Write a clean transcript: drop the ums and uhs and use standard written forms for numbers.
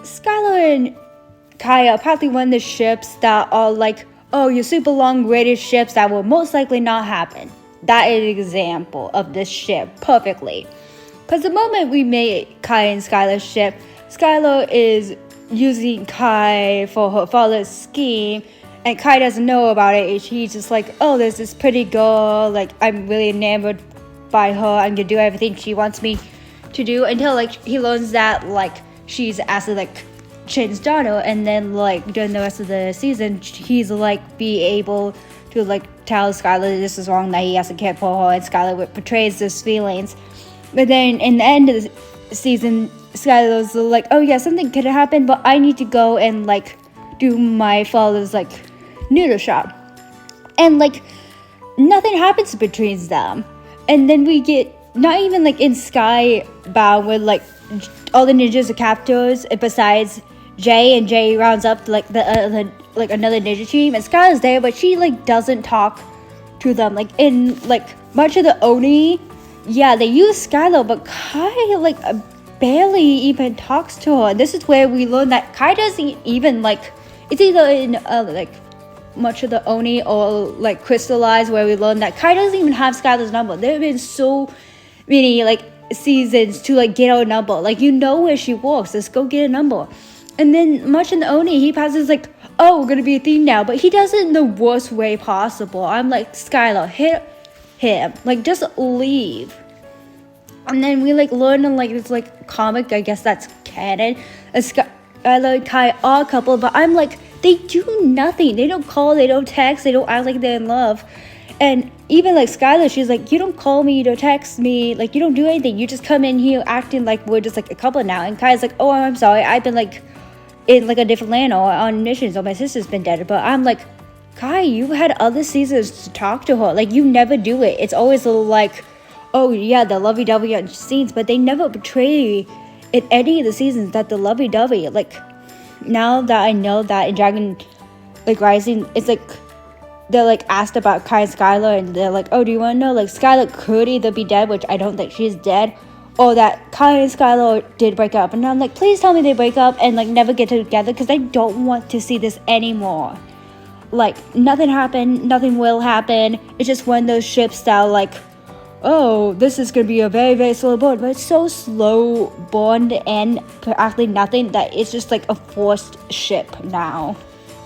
Skylor and Kai are probably one of the ships that are like, oh, your super long rated ships that will most likely not happen. That is an example of this ship perfectly. Because the moment we made Kai and Skylor's ship, Skylor is using Kai for her father's scheme, and Kai doesn't know about it. She's just like, oh, there's this pretty girl, like, I'm really enamored by her, I'm gonna do everything she wants me to do, until like he learns that like she's actually like Chin's daughter, and then like during the rest of the season he's like be able to like tell Skylor this is wrong, that he has to care for her, and Skylor betrays those feelings. But then in the end of the season, Skylar's like, oh yeah, something could happen, but I need to go and like do my father's like noodle shop, and like nothing happens between them. And then we get not even like in Skybound where like all the ninjas are captors besides Jay, and Jay rounds up like the like another ninja team, and Skylar's there, but she like doesn't talk to them. Like in like much of the Oni, yeah, they use Skylor, but Kai like barely even talks to her. This is where we learn that Kai doesn't even like, it's either in like much of the Oni or like Crystallized, where we learn that Kai doesn't even have Skylar's number. There have been so many like seasons to like get her number. Like, you know where she works, let's go get a number. And then much in the Oni, he passes like, oh, we're gonna be a thing now, but he does it in the worst way possible. I'm like, Skylor, hit him, like just leave. And then we like learn in like this like comic, I guess that's canon, Skylar and Kai are a couple, but I'm like, they do nothing. They don't call, they don't text, they don't act like they're in love. And even like Skylor, she's like, you don't call me, you don't text me, like you don't do anything, you just come in here acting like we're just like a couple now. And Kai's like, oh, I'm sorry, I've been like in like a different land or on missions, or my sister's been dead. But I'm like, Kai, you had other seasons to talk to her, like you never do it. It's always a little like, oh yeah, the lovey-dovey scenes, but they never portray in any of the seasons that the lovey-dovey. Like, now that I know that in Dragon like Rising, it's like they're like asked about Kai and Skylor, and they're like, oh, do you want to know, like Skylor could either be dead, which I don't think she's dead, or that Kai and Skylor did break up. And I'm like, please tell me they break up and like never get together, because I don't want to see this anymore. Like, nothing happened, nothing will happen. It's just one of those ships that are like, oh, this is gonna be a very, very slow burn, but it's so slow burned and actually nothing that it's just like a forced ship now.